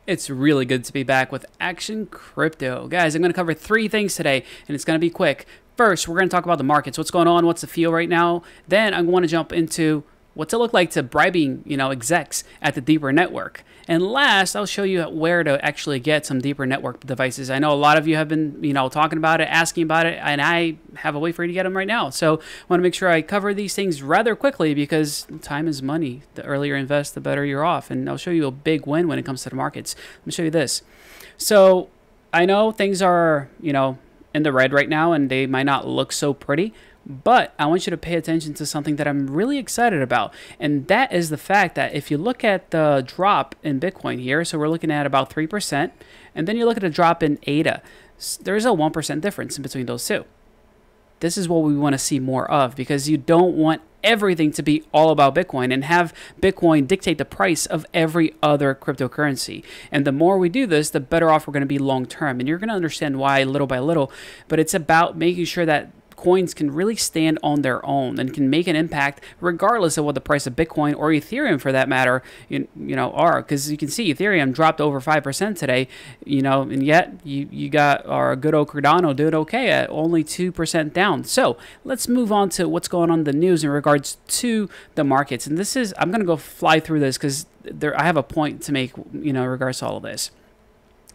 It's really good to be back with Action Crypto. Guys, I'm going to cover 3 things today, and it's going to be quick. First, we're going to talk about the markets. What's going on? What's the feel right now? Then I want to jump into what's it look like to bribing, execs at the deeper network. And last, I'll show you where to actually get some deeper network devices. I know a lot of you have been, talking about it, asking about it, and I have a way for you to get them right now. So I want to make sure I cover these things rather quickly because time is money. The earlier you invest, the better you're off. And I'll show you a big win when it comes to the markets. Let me show you this. So I know things are, in the red right now, and they might not look so pretty. But I want you to pay attention to something that I'm really excited about, and that is the fact that if you look at the drop in Bitcoin here, so we're looking at about 3%, and then you look at a drop in ADA, there's a 1% difference in between those two. This is what we want to see more of, because you don't want everything to be all about Bitcoin and have Bitcoin dictate the price of every other cryptocurrency. And the more we do this, the better off we're going to be long term. And you're going to understand why little by little, but it's about making sure that coins can really stand on their own and can make an impact regardless of what the price of Bitcoin or Ethereum for that matter are, because you can see Ethereum dropped over 5% today, and yet you got our good old Cardano doing okay at only 2% down. So let's move on to what's going on in the news in regards to the markets. And this is, I'm going to go fly through this because I have a point to make in regards to all of this.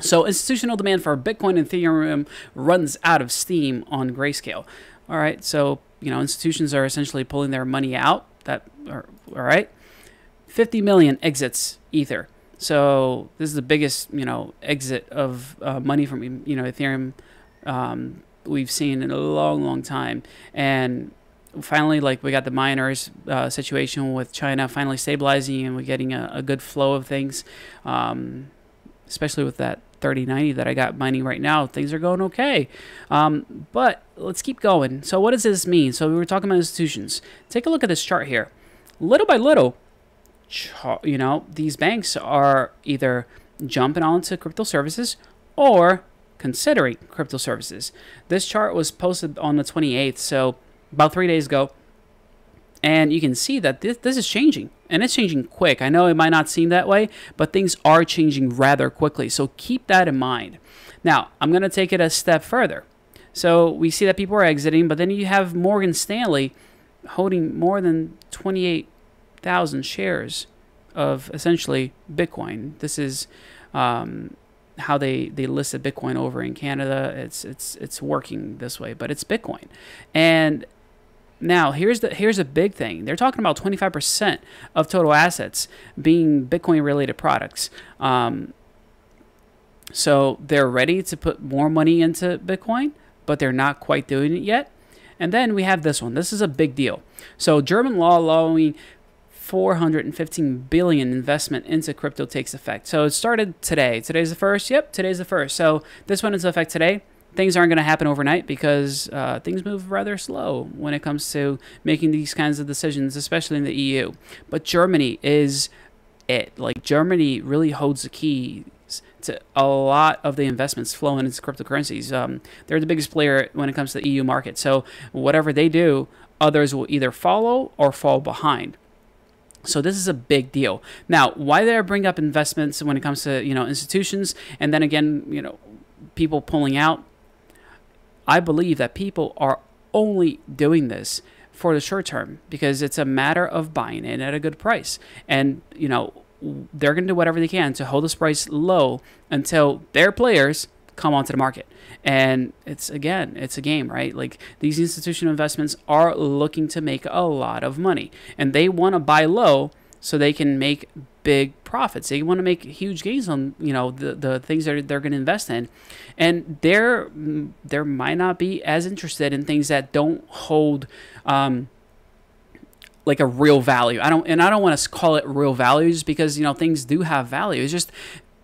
So institutional demand for Bitcoin and Ethereum runs out of steam on Grayscale. All right, so institutions are essentially pulling their money out. All right, 50 million exits Ether. So this is the biggest exit of money from Ethereum we've seen in a long time. And finally, we got the miners situation with China finally stabilizing, and we're getting a good flow of things, especially with that 3090 that I got mining right now. Things are going okay, but let's keep going. So what does this mean? So we were talking about institutions. Take a look at this chart here. Little by little, these banks are either jumping onto crypto services or considering crypto services. This chart was posted on the 28th, so about 3 days ago. And you can see that this is changing, and it's changing quick. I know it might not seem that way, but things are changing rather quickly. So keep that in mind. Now, I'm going to take it a step further. So we see that people are exiting, but then you have Morgan Stanley holding more than 28,000 shares of essentially Bitcoin. This is how they listed Bitcoin over in Canada. It's working this way, but it's Bitcoin. And now, here's a big thing. They're talking about 25% of total assets being Bitcoin-related products. So they're ready to put more money into Bitcoin, but they're not quite doing it yet. And then we have this one. This is a big deal. So German law allowing 415 billion investment into crypto takes effect. So it started today. Today's the 1st. Yep, today's the 1st. So this went into effect today. Things aren't going to happen overnight because things move rather slow when it comes to making these kinds of decisions, especially in the EU. But Germany is it. Germany really holds the keys to a lot of the investments flowing into cryptocurrencies. They're the biggest player when it comes to the EU market. So whatever they do, others will either follow or fall behind. So this is a big deal. Now, why did I bring up investments when it comes to institutions, and then again people pulling out? I believe that people are only doing this for the short term because it's a matter of buying it at a good price. And, they're going to do whatever they can to hold this price low until their players come onto the market. And it's a game, right? These institutional investments are looking to make a lot of money, and they want to buy low so they can make big profits. They want to make huge gains on the things that they're going to invest in, and they're might not be as interested in things that don't hold a real value. I don't want to call it real value just because things do have value. It's just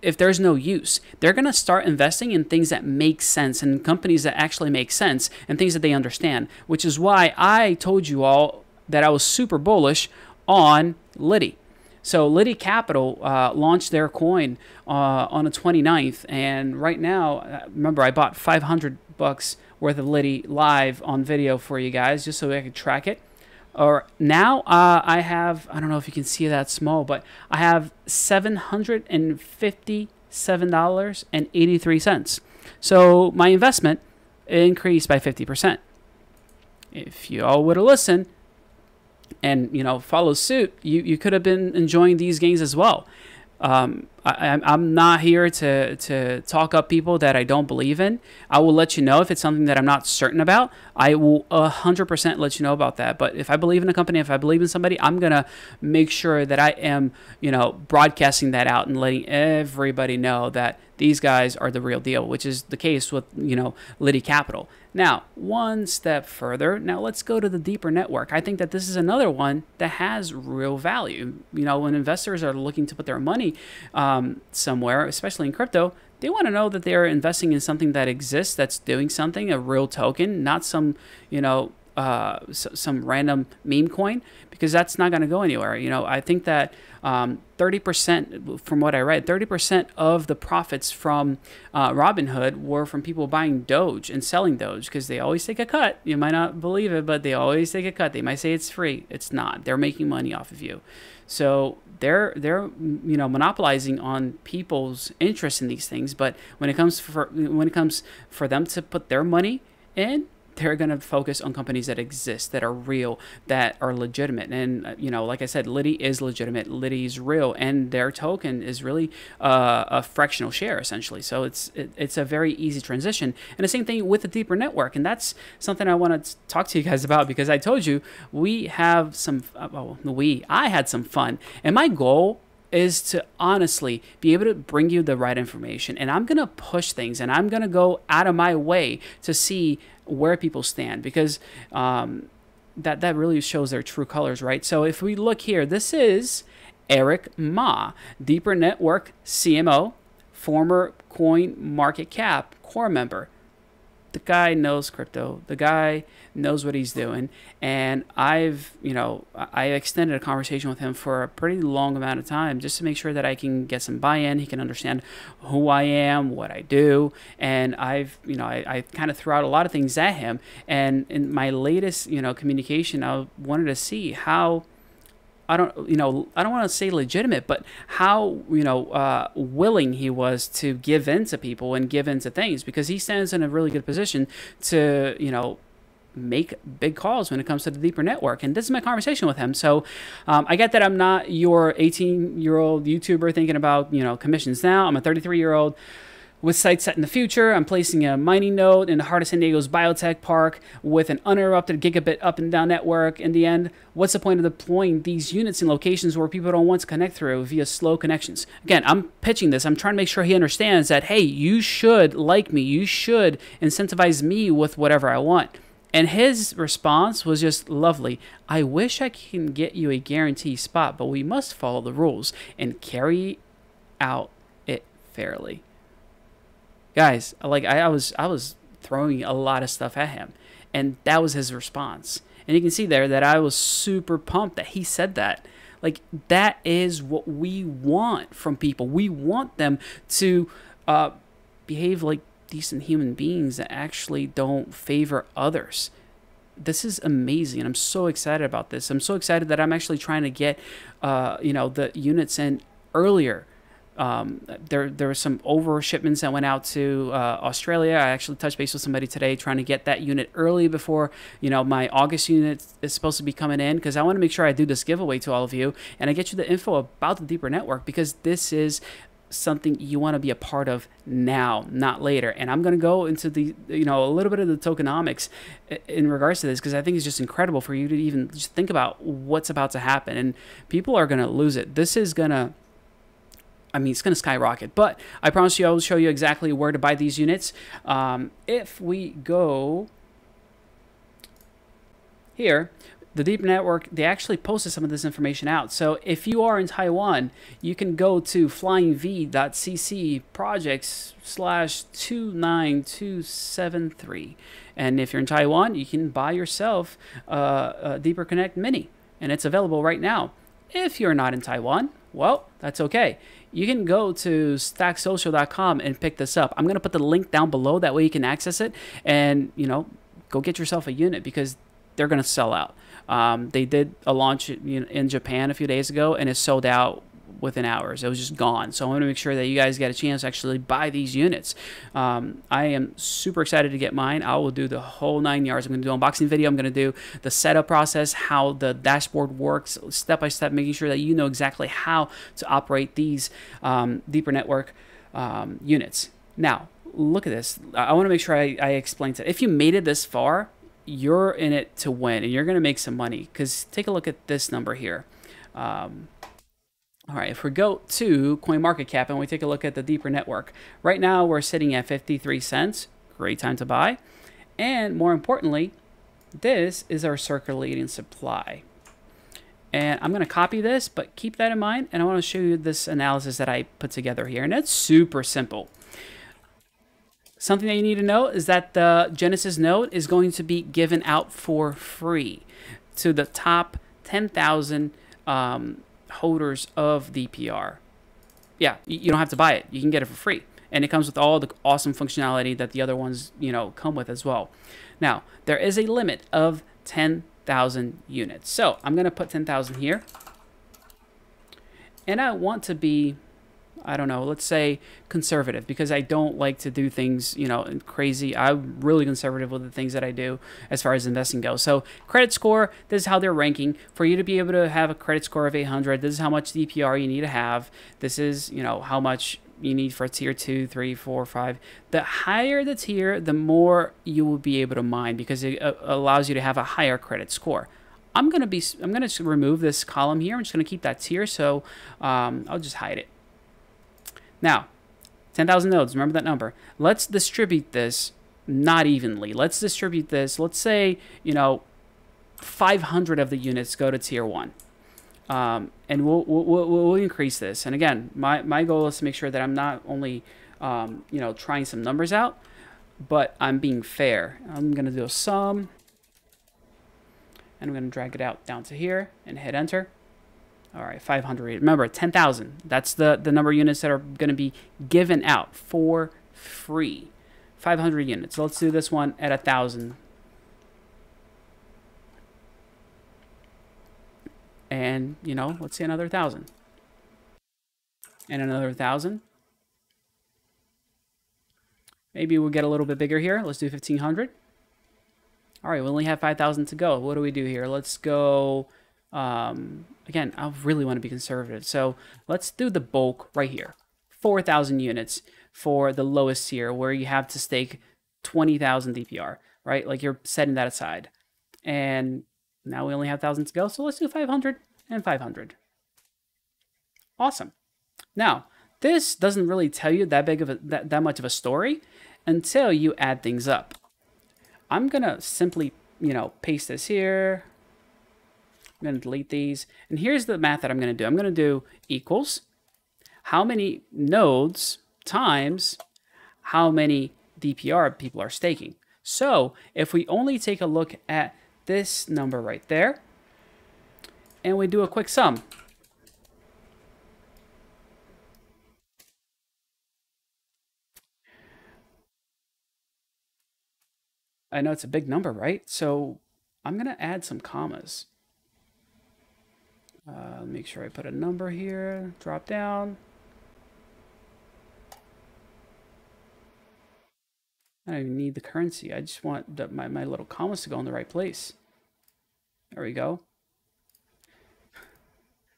if there's no use, they're going to start investing in things that make sense and companies that actually make sense and things that they understand, which is why I told you all that I was super bullish on wLITI. So wLITI Capital launched their coin on the 29th, and right now, remember, I bought $500 worth of wLITI live on video for you guys just so I could track it. Or now I have, I don't know if you can see that small, but I have 750 $7.83. So my investment increased by 50%. If you all would have listened and, you know, follow suit, you could have been enjoying these gains as well. I'm not here to talk up people that I don't believe in. I will let you know if it's something that I'm not certain about. I will 100% let you know about that. But if I believe in a company, if I believe in somebody, I'm going to make sure that I am, you know, broadcasting that out and letting everybody know that these guys are the real deal, which is the case with, you know, wLITI Capital. Now, one step further, now let's go to the deeper network. I think that this is another one that has real value. You know, when investors are looking to put their money somewhere, especially in crypto, they want to know that they're investing in something that exists, that's doing something, a real token, not some, you know, some random meme coin, because that's not going to go anywhere. You know, I think that 30%, from what I read, 30% of the profits from Robinhood were from people buying Doge and selling Doge, because they always take a cut. You might not believe it, but they always take a cut. They might say it's free. It's not. They're making money off of you. So they're you know, monopolizing on people's interest in these things. But when it comes for them to put their money in, they're going to focus on companies that exist, that are real, that are legitimate. And, you know, like I said, wLITI is legitimate. wLITI is real. And their token is really a fractional share, essentially. So it's a very easy transition. And the same thing with the deeper network. And that's something I want to talk to you guys about, because I told you we have some, I had some fun. And my goal is to honestly be able to bring you the right information. And I'm going to push things, and I'm going to go out of my way to see where people stand, because that really shows their true colors, right? So if we look here, this is Eric Ma, Deeper Network CMO, former CoinMarketCap core member. The guy knows crypto. The guy knows what he's doing. And I extended a conversation with him for a pretty long amount of time, just to make sure that I can get some buy-in. He can understand who I am, what I do. And I kind of threw out a lot of things at him. And in my latest, communication, I wanted to see how, I don't want to say legitimate, but how, willing he was to give in to people and give in to things, because he stands in a really good position to, make big calls when it comes to the deeper network. And this is my conversation with him. So I get that I'm not your 18-year-old YouTuber thinking about, commissions now. I'm a 33-year-old with sights set in the future. I'm placing a mining node in the heart of San Diego's biotech park with an uninterrupted gigabit up and down network. In the end, what's the point of deploying these units in locations where people don't want to connect through via slow connections? Again, I'm pitching this. I'm trying to make sure he understands that, hey, you should like me. You should incentivize me with whatever I want. And his response was just lovely. I wish I can get you a guarantee spot, but we must follow the rules and carry out it fairly. Guys, I was throwing a lot of stuff at him, and that was his response. And you can see there that I was super pumped that he said that. Like, that is what we want from people. We want them to behave like decent human beings that actually don't favor others. This is amazing, and I'm so excited about this. I'm so excited that I'm actually trying to get the units in earlier. There were some over shipments that went out to Australia. I actually touched base with somebody today trying to get that unit early before my August unit is supposed to be coming in, because I want to make sure I do this giveaway to all of you and I get you the info about the deeper network, because this is something you want to be a part of now, not later. And I'm going to go into the a little bit of the tokenomics in regards to this, because I think it's just incredible for you to even just think about what's about to happen, and people are going to lose it. This is going to, it's going to skyrocket. But I promise you, I will show you exactly where to buy these units. If we go here, the Deep Network, they actually posted some of this information out. So if you are in Taiwan, you can go to flyingv.cc projects/29273. And if you're in Taiwan, you can buy yourself a Deeper Connect Mini, and it's available right now. If you're not in Taiwan, well, that's okay. You can go to stacksocial.com and pick this up. I'm going to put the link down below. That way you can access it and, go get yourself a unit, because they're going to sell out. They did a launch in Japan a few days ago, and it sold out within hours. It was just gone. So I want to make sure that you guys get a chance to actually buy these units. I am super excited to get mine. I will do the whole 9 yards. I'm going to do an unboxing video. I'm going to do the setup process, how the dashboard works, step by step, making sure that you know exactly how to operate these deeper network units. Now, look at this. I want to make sure I explain it. If you made it this far, you're in it to win, and you're going to make some money, because take a look at this number here. All right, if we go to CoinMarketCap and we take a look at the deeper network, right now we're sitting at 53 cents. Great time to buy. And more importantly, this is our circulating supply. And I'm going to copy this, but keep that in mind. And I want to show you this analysis that I put together here. And it's super simple. Something that you need to know is that the Genesis node is going to be given out for free to the top 10,000 holders of DPR. Yeah, you don't have to buy it. You can get it for free. And it comes with all the awesome functionality that the other ones, come with as well. Now, there is a limit of 10,000 units. So I'm going to put 10,000 here. And I want to be, I don't know, let's say conservative, because I don't like to do things, crazy. I'm really conservative with the things that I do as far as investing goes. So credit score, this is how they're ranking. For you to be able to have a credit score of 800, this is how much DPR you need to have. This is, how much you need for tier 2, 3, 4, 5. The higher the tier, the more you will be able to mine, because it allows you to have a higher credit score. I'm gonna remove this column here. I'm just gonna keep that tier, so I'll just hide it. Now, 10,000 nodes, remember that number. Let's distribute this not evenly. Let's distribute this, let's say, 500 of the units go to tier 1. And we'll increase this. And again, my goal is to make sure that I'm not only, trying some numbers out, but I'm being fair. I'm going to do a sum, and I'm going to drag it out down to here and hit enter. All right, 500. Remember, 10,000. That's the number of units that are going to be given out for free. 500 units. So let's do this one at 1,000. And, let's see another 1,000. And another 1,000. Maybe we'll get a little bit bigger here. Let's do 1,500. All right, we only have 5,000 to go. What do we do here? Let's go... again, I really want to be conservative. So let's do the bulk right here. 4,000 units for the lowest tier, where you have to stake 20,000 DPR, right? Like, you're setting that aside. And now we only have 1,000 to go. So let's do 500 and 500. Awesome. Now, this doesn't really tell you that big of that much of a story until you add things up. I'm going to simply, paste this here. I'm going to delete these. And here's the math that I'm going to do. I'm going to do equals how many nodes times how many DPR people are staking. So if we only take a look at this number right there, and we do a quick sum. I know it's a big number, right? So I'm going to add some commas. Make sure I put a number here, drop down. I don't even need the currency. I just want my little commas to go in the right place. There we go.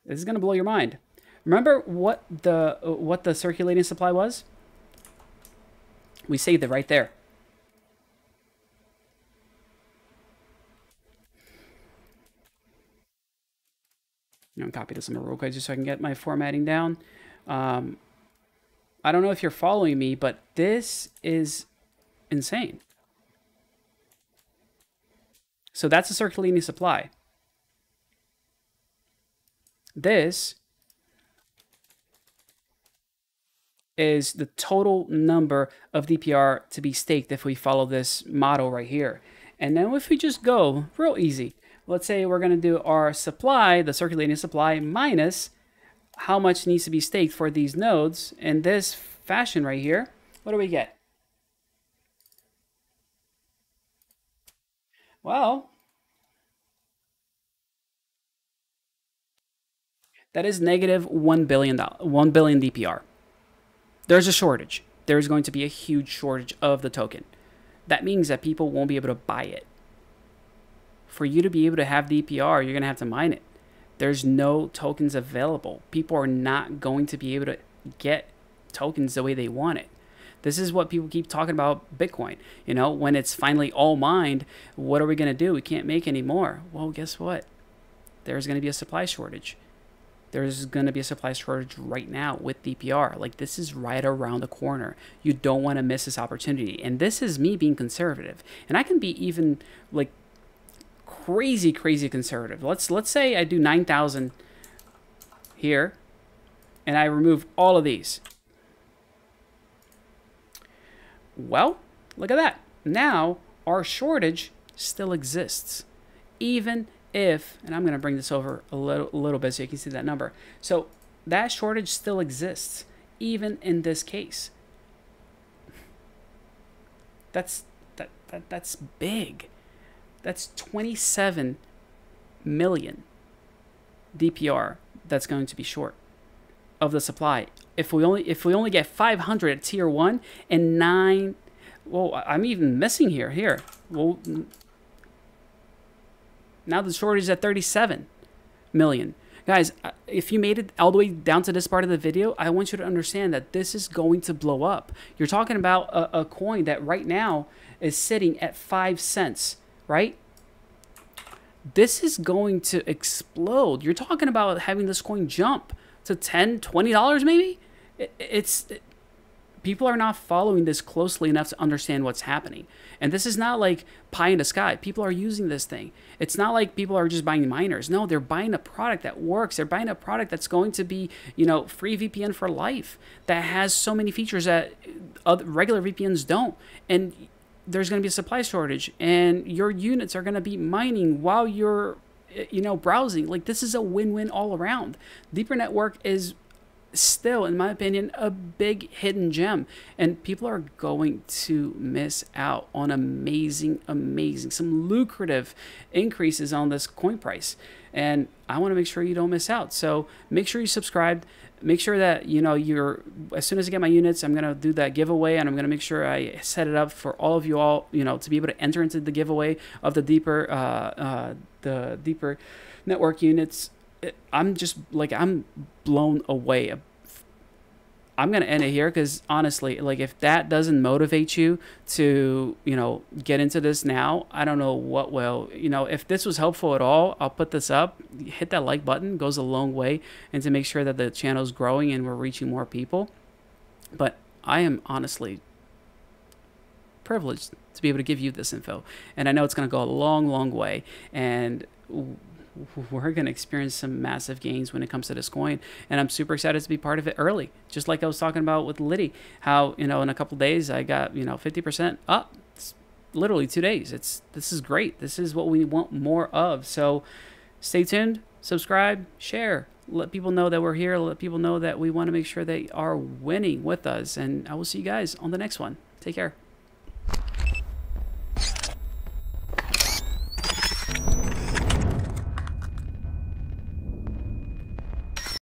This is going to blow your mind. Remember what the circulating supply was? We saved it right there. I'm going to copy this real quick just so I can get my formatting down. I don't know if you're following me, but this is insane. So that's a circulating supply. This is the total number of DPR to be staked if we follow this model right here. And then if we just go real easy, let's say we're going to do our supply, the circulating supply, minus how much needs to be staked for these nodes in this fashion right here. What do we get? Well, That is negative $1 billion, 1 billion DPR. There's a shortage. There's going to be a huge shortage of the token. That means that people won't be able to buy it. For you to be able to have DPR, you're going to have to mine it. There's no tokens available. People are not going to be able to get tokens the way they want it. This is what people keep talking about Bitcoin. You know, when it's finally all mined, what are we going to do? We can't make any more. Well, guess what? There's going to be a supply shortage. There's going to be a supply shortage right now with DPR. Like, this is right around the corner. You don't want to miss this opportunity. And this is me being conservative. And I can be even like crazy conservative. Let's say I do 9,000 here and I remove all of these. Well, look at that. Now our shortage still exists, even if, and I'm going to bring this over a little bit so you can see that number. So that shortage still exists, even in this case. That's big. That's 27 million DPR that's going to be short of the supply. If we only get 500 at tier 1 and 9, well, I'm even missing here. Well, now the shortage is at 37 million. Guys, if you made it all the way down to this part of the video, I want you to understand that this is going to blow up. You're talking about a coin that right now is sitting at 5 cents, right? This is going to explode. You're talking about having this coin jump to $10, $20 maybe? People are not following this closely enough to understand what's happening. And this is not like pie in the sky. People are using this thing. It's not like people are just buying miners. No, they're buying a product that works. They're buying a product that's going to be, you know, free VPN for life, that has so many features that other regular VPNs don't. And there's going to be a supply shortage, and your units are going to be mining while you're, you know, browsing. Like, this is a win-win all around. Deeper Network is still, in my opinion, a big hidden gem, and people are going to miss out on amazing, some lucrative increases on this coin price. And I want to make sure you don't miss out. So make sure you subscribe. Make sure that, you know, as soon as I get my units, I'm going to do that giveaway, and I'm going to make sure I set it up for all of you all, you know, to be able to enter into the giveaway of the Deeper Network units. I'm just like, I'm blown away. I'm going to end it here because honestly, like, if that doesn't motivate you to, you know, get into this now, I don't know what will. You know, if this was helpful at all, I'll put this up. Hit that like button, goes a long way, and to make sure that the channel is growing and we're reaching more people. But I am honestly privileged to be able to give you this info, and I know it's going to go a long way, and we're going to experience some massive gains when it comes to this coin, and I'm super excited to be part of it early. Just like I was talking about with wLITI, how, you know, in a couple days I got, you know, 50% up. It's literally 2 days. This is great. This is what we want more of. So stay tuned, subscribe, share, let people know that we're here, let people know that we want to make sure they are winning with us, and I will see you guys on the next one. Take care.